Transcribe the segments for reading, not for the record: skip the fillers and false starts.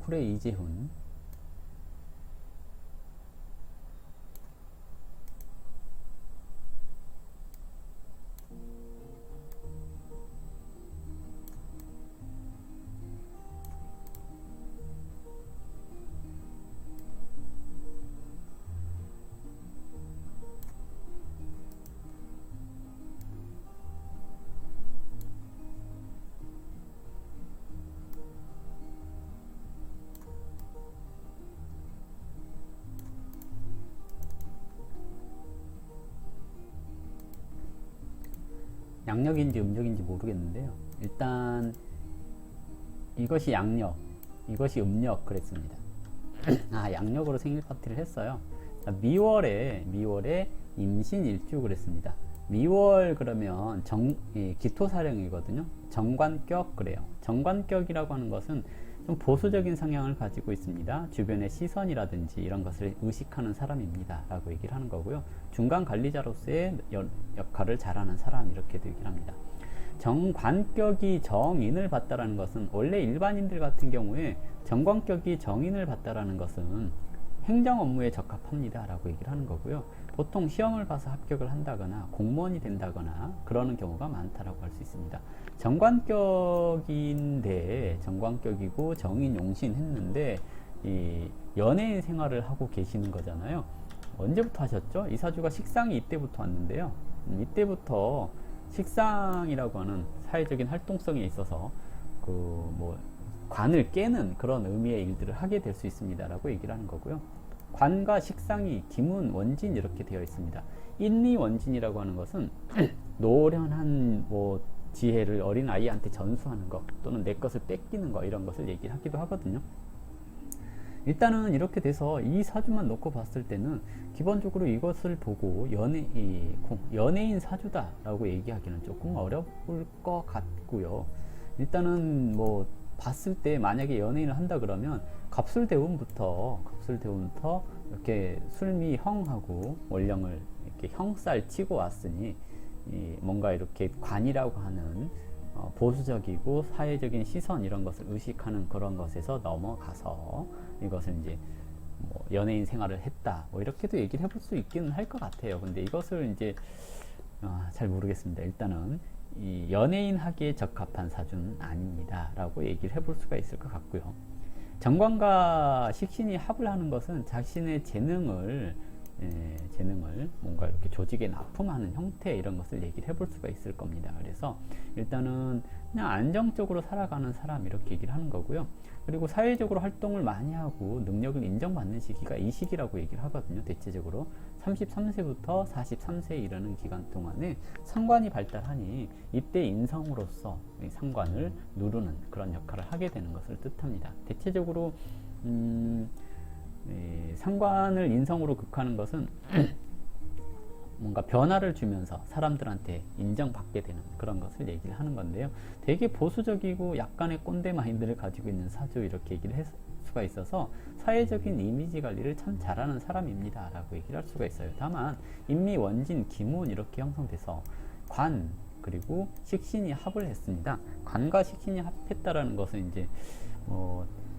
어플의 이재훈. 양력인지 음력인지 모르겠는데요. 일단 이것이 양력, 이것이 음력 그랬습니다. 아, 양력으로 생일 파티를 했어요. 미월에 임신일주 그랬습니다. 미월 그러면 기토사령이거든요. 정관격 그래요. 정관격이라고 하는 것은 좀 보수적인 성향을 가지고 있습니다. 주변의 시선이라든지 이런 것을 의식하는 사람입니다 라고 얘기를 하는 거고요. 중간 관리자로서의 역할을 잘하는 사람 이렇게도 얘기를 합니다. 정관격이 정인을 받다라는 것은 원래 일반인들 같은 경우에 정관격이 정인을 받다라는 것은 행정 업무에 적합합니다 라고 얘기를 하는 거고요. 보통 시험을 봐서 합격을 한다거나 공무원이 된다거나 그러는 경우가 많다라고 할 수 있습니다. 정관격인데 정관격이고 정인 용신 했는데 이 연예인 생활을 하고 계시는 거잖아요. 언제부터 하셨죠? 이 사주가 식상이 이때부터 왔는데요. 이때부터 식상이라고 하는 사회적인 활동성에 있어서 관을 깨는 그런 의미의 일들을 하게 될 수 있습니다 라고 얘기를 하는 거고요. 관과 식상이 기문, 원진 이렇게 되어 있습니다. 인리 원진이라고 하는 것은 노련한 지혜를 어린 아이한테 전수하는 것 또는 내 것을 뺏기는 것 이런 것을 얘기를 하기도 하거든요. 일단은 이렇게 돼서 이 사주만 놓고 봤을 때는 기본적으로 이것을 보고 연예인 사주다 라고 얘기하기는 조금 어려울 것 같고요. 일단은 봤을 때 만약에 연예인을 한다 그러면 갑술대운부터 이렇게 술미 형하고 원령을 이렇게 형살 치고 왔으니 뭔가 이렇게 관이라고 하는 보수적이고 사회적인 시선 이런 것을 의식하는 그런 것에서 넘어가서 이것을 이제 연예인 생활을 했다 이렇게도 얘기를 해볼 수 있기는 할 것 같아요. 근데 이것을 이제 잘 모르겠습니다. 일단은 이 연예인 하기에 적합한 사주는 아닙니다 라고 얘기를 해볼 수가 있을 것 같고요. 정관과 식신이 합을 하는 것은 자신의 재능을 뭔가 이렇게 조직에 납품하는 형태 이런 것을 얘기를 해볼 수가 있을 겁니다. 그래서 일단은 그냥 안정적으로 살아가는 사람 이렇게 얘기를 하는 거고요. 그리고 사회적으로 활동을 많이 하고 능력을 인정받는 시기가 이 시기라고 얘기를 하거든요. 대체적으로 33세부터 43세에 이르는 기간 동안에 상관이 발달하니 이때 인성으로서 상관을 누르는 그런 역할을 하게 되는 것을 뜻합니다. 대체적으로 상관을 인성으로 극하는 것은 뭔가 변화를 주면서 사람들한테 인정받게 되는 그런 것을 얘기를 하는 건데요. 되게 보수적이고 약간의 꼰대 마인드를 가지고 있는 사주 이렇게 얘기를 할 수가 있어서 사회적인 이미지 관리를 참 잘하는 사람입니다 라고 얘기를 할 수가 있어요. 다만 인미, 원진, 기문 이렇게 형성돼서 관 그리고 식신이 합을 했습니다. 관과 식신이 합했다라는 것은 이제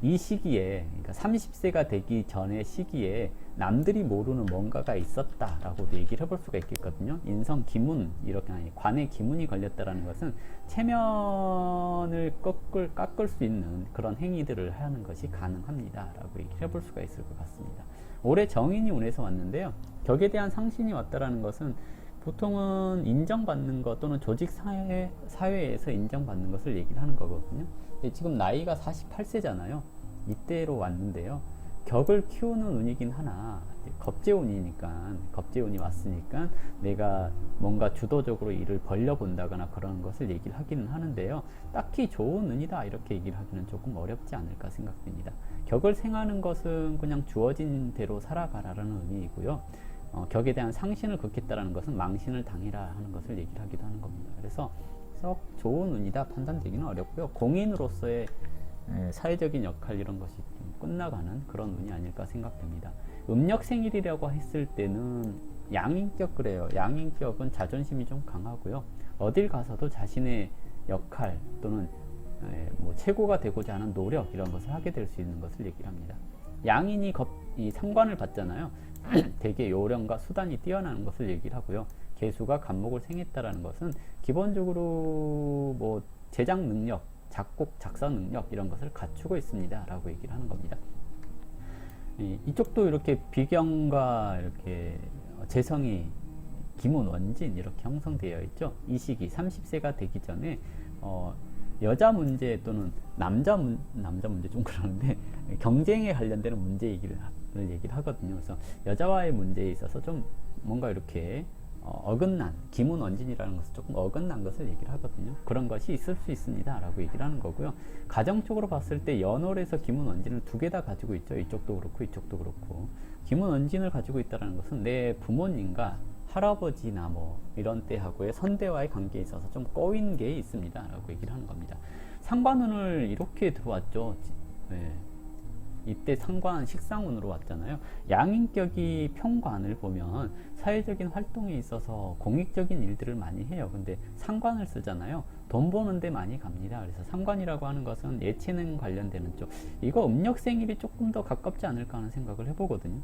이 시기에 그러니까 30세가 되기 전의 시기에 남들이 모르는 뭔가가 있었다라고도 얘기를 해볼 수가 있겠거든요. 인성 기문 이렇게 관의 기문이 걸렸다라는 것은 체면을 깎을 수 있는 그런 행위들을 하는 것이 가능합니다라고 얘기를 해볼 수가 있을 것 같습니다. 올해 정인이 운에서 왔는데요. 격에 대한 상신이 왔다라는 것은 보통은 인정받는 것 또는 조직 사회에서 인정받는 것을 얘기를 하는 거거든요. 지금 나이가 48세잖아요. 이때로 왔는데요. 격을 키우는 운이긴 하나 겁재운이 왔으니까 내가 뭔가 주도적으로 일을 벌려본다거나 그런 것을 얘기를 하기는 하는데요. 딱히 좋은 운이다 이렇게 얘기를 하기는 조금 어렵지 않을까 생각됩니다. 격을 생하는 것은 그냥 주어진 대로 살아가라는 의미이고요. 격에 대한 상신을 긋겠다라는 것은 망신을 당해라 하는 것을 얘기를 하기도 하는 겁니다. 그래서 썩 좋은 운이다 판단되기는 어렵고요. 공인으로서의 사회적인 역할 이런 것이 좀 끝나가는 그런 운이 아닐까 생각됩니다. 음력 생일이라고 했을 때는 양인격 그래요. 양인격은 자존심이 좀 강하고요. 어딜 가서도 자신의 역할 또는 뭐 최고가 되고자 하는 노력 이런 것을 하게 될 수 있는 것을 얘기를 합니다. 양인이 이 상관을 받잖아요. 대개 요령과 수단이 뛰어나는 것을 얘기를 하고요. 개수가 간목을 생했다라는 것은 기본적으로 뭐 제작 능력, 작곡, 작사 능력 이런 것을 갖추고 있습니다 라고 얘기를 하는 겁니다. 이쪽도 이렇게 비경과 이렇게 재성이 기문, 원진 이렇게 형성되어 있죠. 이 시기 30세가 되기 전에 여자 문제 또는 남자 문제 좀 그러는데 경쟁에 관련되는 문제 얘기를 하거든요. 그래서 여자와의 문제에 있어서 좀 뭔가 이렇게 어긋난 기문 원진이라는 것은 조금 어긋난 것을 얘기를 하거든요. 그런 것이 있을 수 있습니다 라고 얘기를 하는 거고요. 가정적으로 봤을 때 연월에서 기문 원진을 두 개 다 가지고 있죠. 이쪽도 그렇고 이쪽도 그렇고. 기문 원진을 가지고 있다는 것은 내 부모님과 할아버지나 뭐 이런 때하고의 선대와의 관계에 있어서 좀 꼬인 게 있습니다 라고 얘기를 하는 겁니다. 상관운을 이렇게 들어왔죠. 네. 이때 상관 식상운으로 왔잖아요. 양인격이 평관을 보면 사회적인 활동에 있어서 공익적인 일들을 많이 해요. 근데 상관을 쓰잖아요. 돈 버는데 많이 갑니다. 그래서 상관이라고 하는 것은 예체능 관련되는 쪽. 이거 음력 생일이 조금 더 가깝지 않을까 하는 생각을 해보거든요.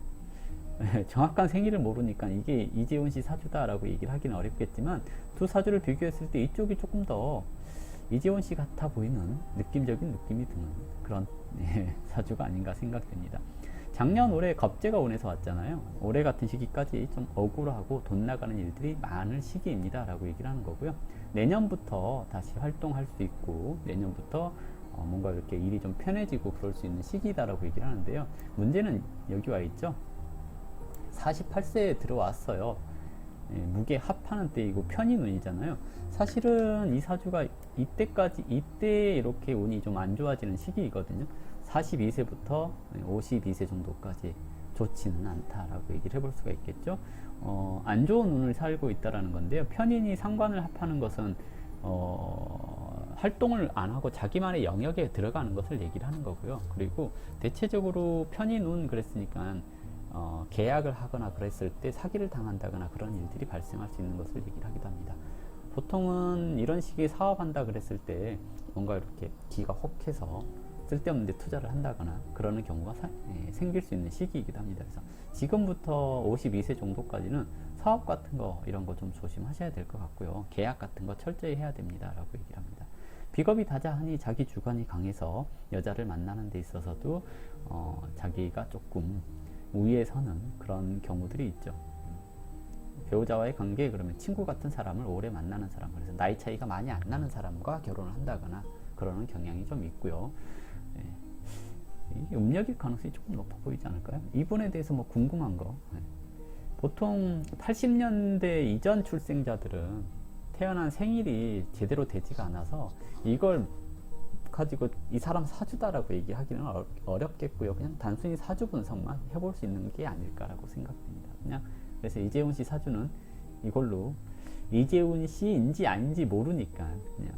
정확한 생일을 모르니까 이게 이재훈 씨 사주다라고 얘기를 하기는 어렵겠지만 두 사주를 비교했을 때 이쪽이 조금 더 이재훈 씨 같아 보이는 느낌적인 느낌이 드는 그런 사주가 아닌가 생각됩니다. 작년 올해 겁재가 운에서 왔잖아요. 올해 같은 시기까지 좀 억울하고 돈 나가는 일들이 많을 시기입니다 라고 얘기를 하는 거고요. 내년부터 다시 활동할 수 있고 내년부터 뭔가 이렇게 일이 좀 편해지고 그럴 수 있는 시기다라고 얘기를 하는데요. 문제는 여기 와 있죠. 48세에 들어왔어요. 무게 합하는 때이고 편인운이잖아요. 사실은 이 사주가 이때 이렇게 운이 좀 안 좋아지는 시기이거든요. 42세부터 52세 정도까지 좋지는 않다라고 얘기를 해볼 수가 있겠죠. 안 좋은 운을 살고 있다라는 건데요. 편인이 상관을 합하는 것은 활동을 안 하고 자기만의 영역에 들어가는 것을 얘기를 하는 거고요. 그리고 대체적으로 편인운 그랬으니까 계약을 하거나 그랬을 때 사기를 당한다거나 그런 일들이 발생할 수 있는 것을 얘기를 하기도 합니다. 보통은 이런 시기에 사업한다 그랬을 때 뭔가 이렇게 기가 혹해서 쓸데없는 데 투자를 한다거나 그러는 경우가 생길 수 있는 시기이기도 합니다. 그래서 지금부터 52세 정도까지는 사업 같은 거 이런 거 좀 조심하셔야 될 것 같고요. 계약 같은 거 철저히 해야 됩니다 라고 얘기를 합니다. 비겁이 다자하니 자기 주관이 강해서 여자를 만나는 데 있어서도 자기가 조금 우위에 서는 그런 경우들이 있죠. 배우자와의 관계 그러면 친구 같은 사람을 오래 만나는 사람, 그래서 나이 차이가 많이 안 나는 사람과 결혼을 한다거나 그러는 경향이 좀 있고요. 이 음력일 가능성이 조금 높아 보이지 않을까요? 이분에 대해서 뭐 궁금한 거, 보통 80년대 이전 출생자들은 태어난 생일이 제대로 되지가 않아서 이걸 가지고 이 사람 사주다라고 얘기하기는 어렵겠고요. 그냥 단순히 사주 분석만 해볼 수 있는 게 아닐까라고 생각됩니다. 그냥 그래서 이재훈 씨 사주는 이걸로 이재훈 씨인지 아닌지 모르니까 그냥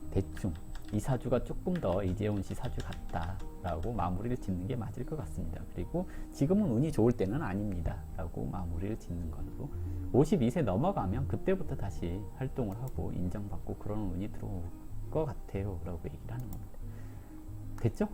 대충 이 사주가 조금 더 이재훈 씨 사주 같다라고 마무리를 짓는 게 맞을 것 같습니다. 그리고 지금은 운이 좋을 때는 아닙니다 라고 마무리를 짓는 걸로 52세 넘어가면 그때부터 다시 활동을 하고 인정받고 그런 운이 들어올 것 같아요 라고 얘기를 하는 겁니다. 됐죠?